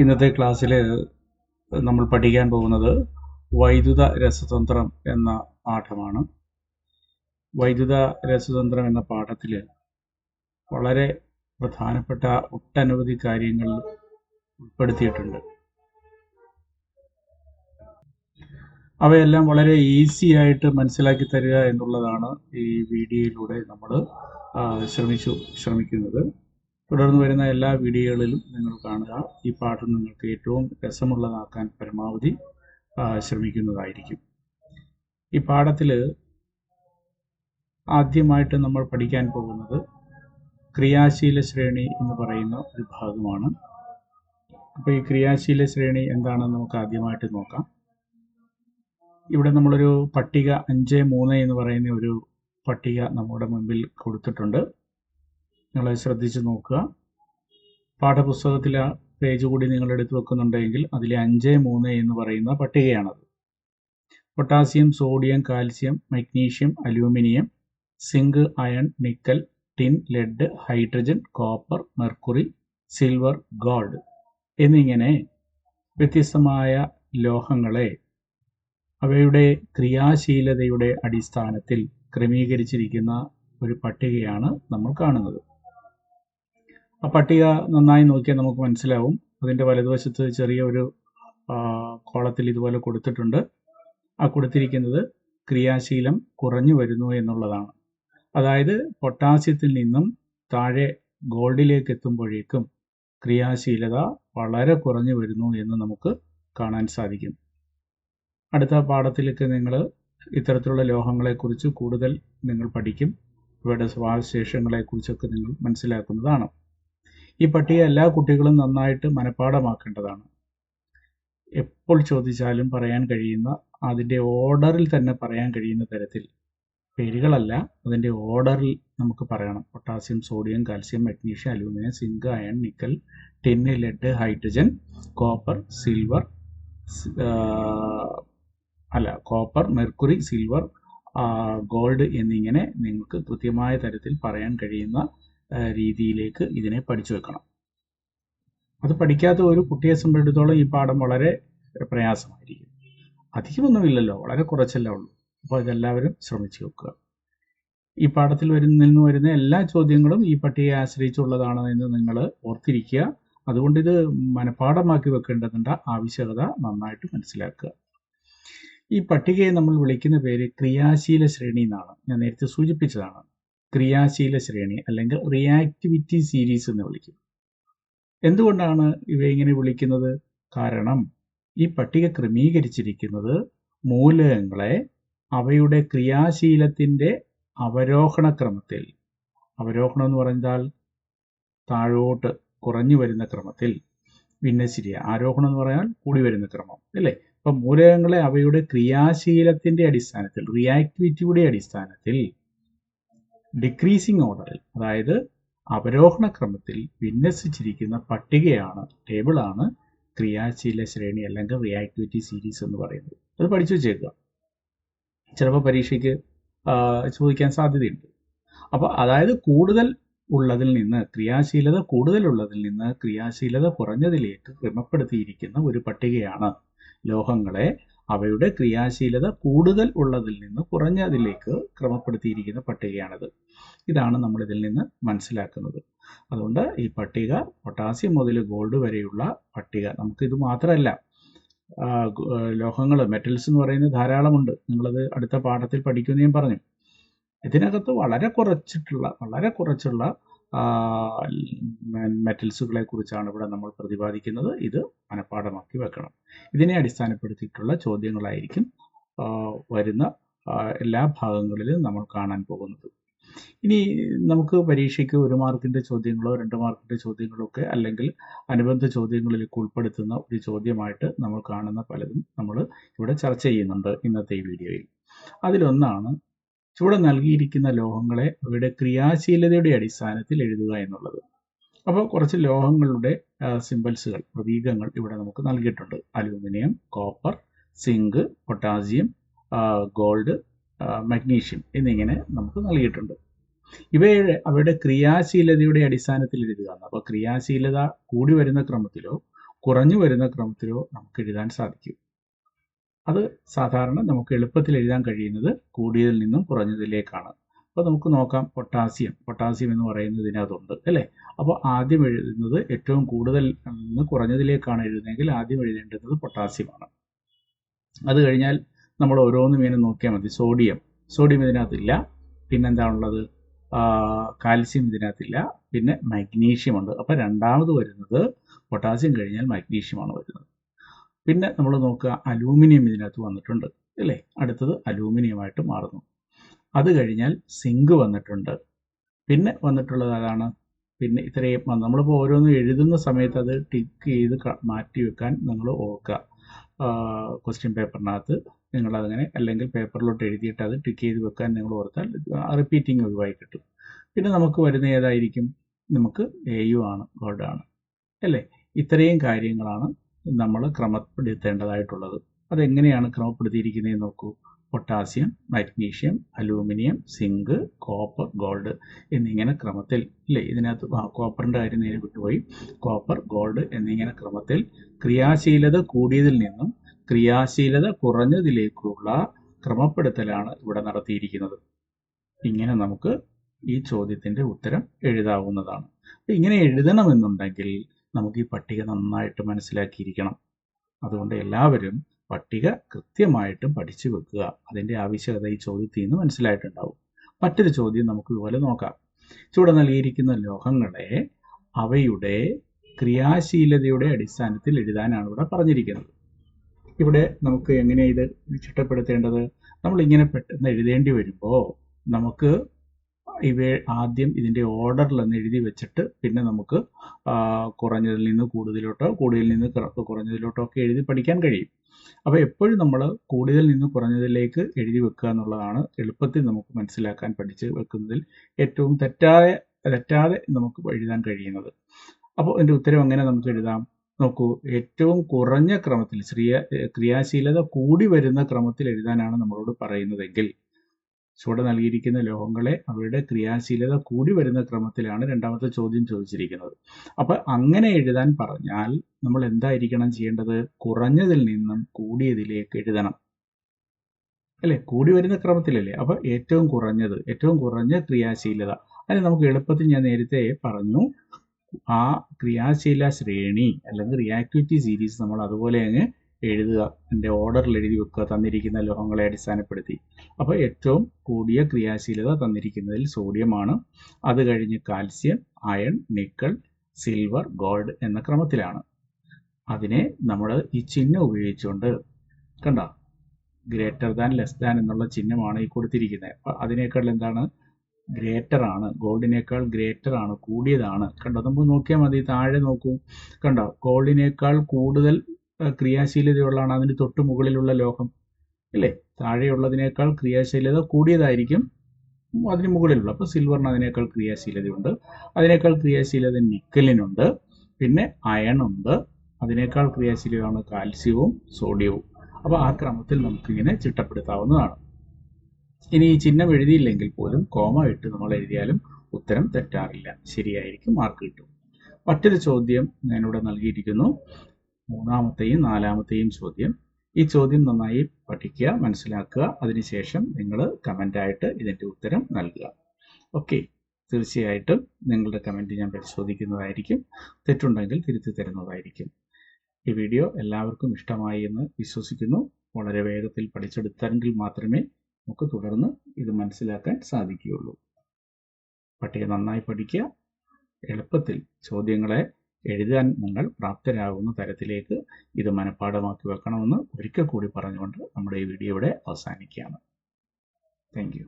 ഇന്നത്തെ ക്ലാസ്സിൽ നമ്മൾ പഠിക്കാൻ പോകുന്നത് വൈദ്യുത രസതന്ത്രം എന്ന പാഠമാണ്. വൈദ്യുത രസതന്ത്രം എന്ന പാഠത്തിൽ വളരെ പ്രധാനപ്പെട്ട ഒട്ടനവധി കാര്യങ്ങൾ ഉൾപ്പെടുത്തിയിട്ടുണ്ട്. അവയെല്ലാം വളരെ ഈസി ആയിട്ട് മനസ്സിലാക്കി തരിക എന്നുള്ളതാണ് ഈ വീഡിയോയിലൂടെ നമ്മൾ ശ്രമിക്കുന്നത്. തുടർന്ന് വരുന്ന എല്ലാ വീഡിയോകളിലും നിങ്ങൾ കാണുക. ഈ പാഠം നിങ്ങൾക്ക് ഏറ്റവും രസമുള്ളതാക്കാൻ പരമാവധി ശ്രമിക്കുന്നതായിരിക്കും. ഈ പാഠത്തിൽ ആദ്യമായിട്ട് നമ്മൾ പഠിക്കാൻ പോകുന്നത് ക്രിയാശീല ശ്രേണി എന്ന് പറയുന്ന ഒരു ഭാഗമാണ്. അപ്പോൾ ഈ ക്രിയാശീല ശ്രേണി എന്താണെന്ന് നമുക്ക് ആദ്യമായിട്ട് നോക്കാം. ഇവിടെ നമ്മളൊരു പട്ടിക 5.3 എന്ന് പറയുന്ന ഒരു പട്ടിക നമ്മുടെ മുമ്പിൽ കൊടുത്തിട്ടുണ്ട്. നിങ്ങൾ ശ്രദ്ധിച്ച് നോക്കുക. പാഠപുസ്തകത്തിലെ പേജ് കൂടി നിങ്ങൾ എടുത്തു വെക്കുന്നുണ്ടെങ്കിൽ അതിലെ 5.3 എന്ന് പറയുന്ന പട്ടികയാണത്. Potassium, sodium, calcium, magnesium, aluminium, zinc, iron, nickel, tin, lead, hydrogen, copper, mercury, silver, gold എന്നിങ്ങനെ വ്യത്യസ്തമായ ലോഹങ്ങളെ അവയുടെ ക്രിയാശീലതയുടെ അടിസ്ഥാനത്തിൽ ക്രമീകരിച്ചിരിക്കുന്ന ഒരു പട്ടികയാണ് നമ്മൾ കാണുന്നത്. ആ പട്ടിക നന്നായി നോക്കിയാൽ നമുക്ക് മനസ്സിലാവും. അതിൻ്റെ വലതുവശത്ത് ചെറിയ ഒരു കോളത്തിൽ ഇതുപോലെ കൊടുത്തിട്ടുണ്ട്. ആ കൊടുത്തിരിക്കുന്നത് ക്രിയാശീലം കുറഞ്ഞു വരുന്നു എന്നുള്ളതാണ്. അതായത് പൊട്ടാസ്യത്തിൽ നിന്നും താഴെ ഗോൾഡിലേക്ക് എത്തുമ്പോഴേക്കും ക്രിയാശീലത വളരെ കുറഞ്ഞു വരുന്നു എന്ന് നമുക്ക് കാണാൻ സാധിക്കും. അടുത്ത പാഠത്തിലേക്ക് നിങ്ങൾ ഇത്തരത്തിലുള്ള ലോഹങ്ങളെക്കുറിച്ച് കൂടുതൽ നിങ്ങൾ പഠിക്കും. ഇവയുടെ സ്വഭാവവിശേഷങ്ങളെക്കുറിച്ചൊക്കെ നിങ്ങൾ മനസ്സിലാക്കുന്നതാണ്. ഈ പട്ടിക എല്ലാ കുട്ടികളും നന്നായിട്ട് മനഃപ്പാഠമാക്കേണ്ടതാണ്. എപ്പോൾ ചോദിച്ചാലും പറയാൻ കഴിയുന്ന, അതിൻ്റെ ഓർഡറിൽ തന്നെ പറയാൻ കഴിയുന്ന തരത്തിൽ, പേരുകളല്ല, അതിൻ്റെ ഓർഡറിൽ നമുക്ക് പറയണം. Potassium, sodium, calcium, magnesium, aluminium, zinc, iron, nickel, tin, lead, hydrogen, copper, mercury, silver, gold എന്നിങ്ങനെ നിങ്ങൾക്ക് കൃത്യമായ തരത്തിൽ പറയാൻ കഴിയുന്ന രീതിയിലേക്ക് ഇതിനെ പഠിച്ചു വെക്കണം. അത് പഠിക്കാത്ത ഒരു കുട്ടിയെ സംബന്ധിച്ചിടത്തോളം ഈ പാഠം വളരെ പ്രയാസമായിരിക്കും. അധികമൊന്നുമില്ലല്ലോ, വളരെ കുറച്ചല്ലേ ഉള്ളൂ. അപ്പോൾ ഇതെല്ലാവരും ശ്രമിച്ചു വെക്കുക. ഈ പാഠത്തിൽ നിന്ന് വരുന്ന എല്ലാ ചോദ്യങ്ങളും ഈ പട്ടികയെ ആശ്രയിച്ചുള്ളതാണ് എന്ന് നിങ്ങൾ ഓർത്തിരിക്കുക. അതുകൊണ്ട് ഇത് മനഃപ്പാഠമാക്കി വെക്കേണ്ടതിൻ്റെ ആവശ്യകത നന്നായിട്ട് മനസ്സിലാക്കുക. ഈ പട്ടികയെ നമ്മൾ വിളിക്കുന്ന പേര് ക്രിയാശീല ശ്രേണി എന്നാണ്. ഞാൻ നേരത്തെ സൂചിപ്പിച്ചതാണ്. ക്രിയാശീല ശ്രേണി അല്ലെങ്കിൽ റിയാക്ടിവിറ്റി സീരീസ് എന്ന് വിളിക്കും. എന്തുകൊണ്ടാണ് ഇവയിങ്ങനെ വിളിക്കുന്നത്? കാരണം ഈ പട്ടിക ക്രമീകരിച്ചിരിക്കുന്നത് മൂലകങ്ങളെ അവയുടെ ക്രിയാശീലത്തിൻ്റെ അവരോഹണ ക്രമത്തിൽ, അവരോഹണം എന്ന് പറഞ്ഞാൽ താഴോട്ട് കുറഞ്ഞു വരുന്ന ക്രമത്തിൽ, വിന്യസിക്കുക. ആരോഹണം എന്ന് പറഞ്ഞാൽ കൂടി വരുന്ന ക്രമം, അല്ലേ? അപ്പം മൂലകങ്ങളെ അവയുടെ ക്രിയാശീലത്തിൻ്റെ അടിസ്ഥാനത്തിൽ, റിയാക്ടിവിറ്റിയുടെ അടിസ്ഥാനത്തിൽ ഡിക്രീസിങ് ഓർഡറിൽ, അതായത് അവരോഹണ ക്രമത്തിൽ വിന്യസിച്ചിരിക്കുന്ന പട്ടികയാണ്, ടേബിളാണ് ക്രിയാശീല ശ്രേണി അല്ലെങ്കിൽ റിയാക്ടിവിറ്റി സീരീസ് എന്ന് പറയുന്നത്. അത് പഠിച്ചു വെച്ചേക്കുക. ചിലപ്പോൾ പരീക്ഷയ്ക്ക് ചോദിക്കാൻ സാധ്യതയുണ്ട്. അപ്പോൾ അതായത് കൂടുതൽ ഉള്ളതിൽ നിന്ന്, ക്രിയാശീലത കൂടുതലുള്ളതിൽ നിന്ന് ക്രിയാശീലത കുറഞ്ഞതിലേക്ക് ക്രമപ്പെടുത്തിയിരിക്കുന്ന ഒരു പട്ടികയാണ്. ലോഹങ്ങളെ അവയുടെ ക്രിയാശീലത കൂടുതൽ ഉള്ളതിൽ നിന്ന് കുറഞ്ഞതിലേക്ക് ക്രമപ്പെടുത്തിയിരിക്കുന്ന പട്ടികയാണിത്. ഇതാണ് നമ്മൾ ഇതിൽ നിന്ന് മനസ്സിലാക്കുന്നത്. അതുകൊണ്ട് ഈ പട്ടിക പൊട്ടാസ്യം മുതൽ ഗോൾഡ് വരെയുള്ള പട്ടിക, നമുക്കിത് മാത്രമല്ല, ലോഹങ്ങൾ, മെറ്റൽസ് എന്ന് പറയുന്നത് ധാരാളമുണ്ട്. നിങ്ങളത് അടുത്ത പാഠത്തിൽ പഠിക്കുമെന്ന് ഞാൻ പറഞ്ഞു. ഇതിനകത്ത് വളരെ കുറച്ചുള്ള മെറ്റൽസുകളെ കുറിച്ചാണ് ഇവിടെ നമ്മൾ പ്രതിപാദിക്കുന്നത്. ഇത് മനഃപ്പാഠമാക്കി വെക്കണം. ഇതിനെ അടിസ്ഥാനപ്പെടുത്തിയിട്ടുള്ള ചോദ്യങ്ങളായിരിക്കും വരുന്ന എല്ലാ ഭാഗങ്ങളിലും നമ്മൾ കാണാൻ പോകുന്നത്. ഇനി നമുക്ക് പരീക്ഷയ്ക്ക് 1 മാർക്കിൻ്റെ ചോദ്യങ്ങളോ 2 മാർക്കിൻ്റെ ചോദ്യങ്ങളോ ഒക്കെ, അല്ലെങ്കിൽ അനുബന്ധ ചോദ്യങ്ങളിലേക്ക് ഉൾപ്പെടുത്തുന്ന ഒരു ചോദ്യമായിട്ട് നമ്മൾ കാണുന്ന പലതും നമ്മൾ ഇവിടെ ചർച്ച ചെയ്യുന്നുണ്ട് ഇന്നത്തെ ഈ വീഡിയോയിൽ. അതിലൊന്നാണ് ചുവടെ നൽകിയിരിക്കുന്ന ലോഹങ്ങളെ അവയുടെ ക്രിയാശീലതയുടെ അടിസ്ഥാനത്തിൽ എഴുതുക എന്നുള്ളത്. അപ്പോൾ കുറച്ച് ലോഹങ്ങളുടെ സിംബൽസുകൾ, പ്രതീകങ്ങൾ ഇവിടെ നമുക്ക് നൽകിയിട്ടുണ്ട്. Aluminium, copper, zinc, potassium, gold, magnesium എന്നിങ്ങനെ നമുക്ക് നൽകിയിട്ടുണ്ട്. അവയുടെ ക്രിയാശീലതയുടെ അടിസ്ഥാനത്തിൽ എഴുതുക. അപ്പോൾ ക്രിയാശീലത കൂടി വരുന്ന ക്രമത്തിലോ കുറഞ്ഞു വരുന്ന ക്രമത്തിലോ നമുക്ക് എഴുതാൻ സാധിക്കും. അത് സാധാരണ നമുക്ക് എളുപ്പത്തിൽ എഴുതാൻ കഴിയുന്നത് കൂടിയതിൽ നിന്നും കുറഞ്ഞതിലേക്കാണ്. അപ്പോൾ നമുക്ക് നോക്കാം, പൊട്ടാസ്യം എന്ന് പറയുന്നത് ഇതിനകത്തുണ്ട് അല്ലേ. അപ്പോൾ ആദ്യം എഴുതുന്നത് ഏറ്റവും കൂടുതൽ നിന്ന് കുറഞ്ഞതിലേക്കാണ് എഴുതുന്നതെങ്കിൽ ആദ്യം എഴുതേണ്ടത് പൊട്ടാസ്യമാണ്. അത് കഴിഞ്ഞാൽ നമ്മൾ ഓരോന്നും ഇങ്ങനെ നോക്കിയാൽ മതി. സോഡിയം ഇതിനകത്തില്ല. പിന്നെന്താണുള്ളത്? കാൽസ്യം ഇതിനകത്തില്ല. പിന്നെ മഗ്നീഷ്യം ഉണ്ട്. അപ്പോൾ രണ്ടാമത് വരുന്നത് പൊട്ടാസ്യം കഴിഞ്ഞാൽ മഗ്നീഷ്യമാണ് വരുന്നത്. പിന്നെ നമ്മൾ നോക്കുക, അലൂമിനിയം ഇതിനകത്ത് വന്നിട്ടുണ്ട് അല്ലേ. അടുത്തത് അലൂമിനിയമായിട്ട് മാറുന്നു. അത് കഴിഞ്ഞാൽ സിങ്ക് വന്നിട്ടുണ്ട്. പിന്നെ വന്നിട്ടുള്ളത് അതാണ്. പിന്നെ ഇത്രയും നമ്മളിപ്പോൾ ഓരോന്നും എഴുതുന്ന സമയത്ത് അത് ടിക്ക് ചെയ്ത് മാറ്റി വെക്കാൻ നിങ്ങൾ ഓർക്കുക. ക്വസ്റ്റ്യൻ പേപ്പറിനകത്ത് നിങ്ങളതങ്ങനെ, അല്ലെങ്കിൽ പേപ്പറിലോട്ട് എഴുതിയിട്ട് അത് ടിക്ക് ചെയ്ത് വെക്കാൻ നിങ്ങൾ ഓർത്താൽ റിപ്പീറ്റിംഗ് ഒഴിവായി കിട്ടും. പിന്നെ നമുക്ക് വരുന്ന ഏതായിരിക്കും? നമുക്ക് AU ആണ്, ഗോൾഡ് ആണ് അല്ലേ. ഇത്രയും കാര്യങ്ങളാണ് നമ്മൾ ക്രമപ്പെടുത്തേണ്ടതായിട്ടുള്ളത്. അതെങ്ങനെയാണ് ക്രമപ്പെടുത്തിയിരിക്കുന്നതെന്ന് നോക്കൂ. Potassium, magnesium, aluminium, zinc, copper, gold എന്നിങ്ങനെ ക്രമത്തിൽ ഇല്ലേ. ഇതിനകത്ത് കോപ്പറിൻ്റെ കാര്യം നേരെ വിട്ടുപോയി. കോപ്പർ, ഗോൾഡ് എന്നിങ്ങനെ ക്രമത്തിൽ ക്രിയാശീലത കൂടിയതിൽ നിന്നും ക്രിയാശീലത കുറഞ്ഞതിലേക്കുള്ള ക്രമപ്പെടുത്തലാണ് ഇവിടെ നടത്തിയിരിക്കുന്നത്. ഇങ്ങനെ നമുക്ക് ഈ ചോദ്യത്തിൻ്റെ ഉത്തരം എഴുതാവുന്നതാണ്. അപ്പം ഇങ്ങനെ എഴുതണമെന്നുണ്ടെങ്കിൽ നമുക്ക് ഈ പട്ടിക നന്നായിട്ട് മനസ്സിലാക്കിയിരിക്കണം. അതുകൊണ്ട് എല്ലാവരും പട്ടിക കൃത്യമായിട്ടും പഠിച്ചു വെക്കുക. അതിൻ്റെ ആവശ്യകത ഈ ചോദ്യത്തിൽ നിന്ന് മനസ്സിലായിട്ടുണ്ടാവും. മറ്റൊരു ചോദ്യം നമുക്ക് ഇതുപോലെ നോക്കാം. ചുവടെ നൽകിയിരിക്കുന്ന ലോഹങ്ങളെ അവയുടെ ക്രിയാശീലതയുടെ അടിസ്ഥാനത്തിൽ എഴുതാനാണ് ഇവിടെ പറഞ്ഞിരിക്കുന്നത്. ഇവിടെ നമുക്ക് എങ്ങനെ ഇത് ചിട്ടപ്പെടുത്തേണ്ടത്? നമ്മളിങ്ങനെ പെട്ടെന്ന് എഴുതേണ്ടി വരുമ്പോൾ നമുക്ക് ഇവയെ ആദ്യം ഇതിൻ്റെ ഓർഡറിലൊന്ന് എഴുതി വെച്ചിട്ട് പിന്നെ നമുക്ക് കുറഞ്ഞതിൽ നിന്ന് കൂടുതലോട്ടോ കൂടുതൽ നിന്ന് കുറഞ്ഞതിലോട്ടോ ഒക്കെ എഴുതി പഠിക്കാൻ കഴിയും. അപ്പോൾ എപ്പോഴും നമ്മൾ കൂടുതൽ നിന്ന് കുറഞ്ഞതിലേക്ക് എഴുതി വെക്കുക എന്നുള്ളതാണ് എളുപ്പത്തിൽ നമുക്ക് മനസ്സിലാക്കാൻ പഠിച്ച് വെക്കുന്നതിൽ ഏറ്റവും തെറ്റാതെ നമുക്ക് എഴുതാൻ കഴിയുന്നത്. അപ്പോൾ എൻ്റെ ഉത്തരം എങ്ങനെ നമുക്ക് എഴുതാം? നോക്കൂ, ഏറ്റവും കുറഞ്ഞ ക്രമത്തിൽ ക്രിയാശീലത കൂടി വരുന്ന ക്രമത്തിൽ എഴുതാനാണ് നമ്മളോട് പറയുന്നതെങ്കിൽ ചുവടെ നൽകിയിരിക്കുന്ന ലോഹങ്ങളെ അവയുടെ ക്രിയാശീലത കൂടി വരുന്ന ക്രമത്തിലാണ് രണ്ടാമത്തെ ചോദ്യം ചോദിച്ചിരിക്കുന്നത്. അപ്പോൾ അങ്ങനെ എഴുതാൻ പറഞ്ഞാൽ നമ്മൾ എന്തായിരിക്കണം ചെയ്യേണ്ടത്? കുറഞ്ഞതിൽ നിന്നും കൂടിയതിലേക്ക് എഴുതണം അല്ലേ. കൂടി വരുന്ന ക്രമത്തിലല്ലേ. അപ്പോൾ ഏറ്റവും കുറഞ്ഞ ക്രിയാശീലത. അതിന് നമുക്ക് എളുപ്പത്തിൽ ഞാൻ നേരത്തെ പറഞ്ഞു, ആ ക്രിയാശീല ശ്രേണി അല്ലെങ്കിൽ റിയാക്ടിവിറ്റി സീരീസ് നമ്മൾ അതുപോലെ അങ്ങ് എഴുതുക. എൻ്റെ ഓർഡറിൽ എഴുതി വെക്കുക തന്നിരിക്കുന്ന ലോഹങ്ങളെ അടിസ്ഥാനപ്പെടുത്തി. അപ്പോൾ ഏറ്റവും കൂടിയ ക്രിയാശീലത തന്നിരിക്കുന്നതിൽ സോഡിയമാണ്. അത് കഴിഞ്ഞ് calcium, iron, nickel, silver, gold എന്ന ക്രമത്തിലാണ്. അതിനെ നമ്മൾ ഈ ചിഹ്നം ഉപയോഗിച്ചുകൊണ്ട് കണ്ടോ, ഗ്രേറ്റർ ദാൻ, ലെസ് ദാൻ എന്നുള്ള ചിഹ്നമാണ് ഈ കൊടുത്തിരിക്കുന്നത്. അപ്പോൾ അതിനേക്കാൾ എന്താണ്? ഗ്രേറ്റർ ആണ്. ഗോൾഡിനേക്കാൾ ഗ്രേറ്റർ ആണ്, കൂടിയതാണ്. കണ്ടോ, നമുക്ക് നോക്കിയാൽ മതി. താഴെ നോക്കൂ, കണ്ടോ, ഗോൾഡിനേക്കാൾ കൂടുതൽ ക്രിയാശീലതയുള്ളതാണ് അതിന് തൊട്ട് മുകളിലുള്ള ലോഹം അല്ലേ. താഴെയുള്ളതിനേക്കാൾ ക്രിയാശീലത കൂടിയതായിരിക്കും അതിന് മുകളിലുള്ള. അപ്പോൾ സിൽവറിന് അതിനേക്കാൾ ക്രിയാശീലതയുണ്ട്. അതിനേക്കാൾ ക്രിയാശീലത നിക്കലിനുണ്ട്. പിന്നെ അയണുണ്ട്. അതിനേക്കാൾ ക്രിയാശീലതയാണ് കാൽസ്യവും സോഡിയവും. അപ്പോൾ ആ ക്രമത്തിൽ നമുക്കിങ്ങനെ ചിട്ടപ്പെടുത്താവുന്നതാണ്. ഇനി ഈ ചിഹ്നം എഴുതിയില്ലെങ്കിൽ പോലും കോമ ഇട്ട് നമ്മൾ എഴുതിയാലും ഉത്തരം തെറ്റാറില്ല, ശരിയായിരിക്കും, മാർക്ക് കിട്ടും. മറ്റൊരു ചോദ്യം ഞാനിവിടെ നൽകിയിരിക്കുന്നു, മൂന്നാമത്തെയും നാലാമത്തെയും ചോദ്യം. ഈ ചോദ്യം നന്നായി പഠിക്കുക, മനസ്സിലാക്കുക. അതിനുശേഷം നിങ്ങൾ കമൻ്റായിട്ട് ഇതിൻ്റെ ഉത്തരം നൽകുക. ഓക്കെ, തീർച്ചയായിട്ടും നിങ്ങളുടെ കമൻറ്റ് ഞാൻ പരിശോധിക്കുന്നതായിരിക്കും. തെറ്റുണ്ടെങ്കിൽ തിരുത്തി തരുന്നതായിരിക്കും. ഈ വീഡിയോ എല്ലാവർക്കും ഇഷ്ടമായി എന്ന് വിശ്വസിക്കുന്നു. വളരെ വേഗത്തിൽ പഠിച്ചെടുത്തെങ്കിൽ മാത്രമേ നമുക്ക് തുടർന്ന് ഇത് മനസ്സിലാക്കാൻ സാധിക്കുകയുള്ളൂ. പട്ടിക നന്നായി പഠിക്കുക. എളുപ്പത്തിൽ ചോദ്യങ്ങളെ എഴുതാൻ നിങ്ങൾ പ്രാപ്തരാകുന്ന തരത്തിലേക്ക് ഇത് മനഃപ്പാഠമാക്കി വെക്കണമെന്ന് ഒരിക്കൽ കൂടി പറഞ്ഞുകൊണ്ട് നമ്മുടെ ഈ വീഡിയോ ഇവിടെ അവസാനിക്കുകയാണ്. Thank you.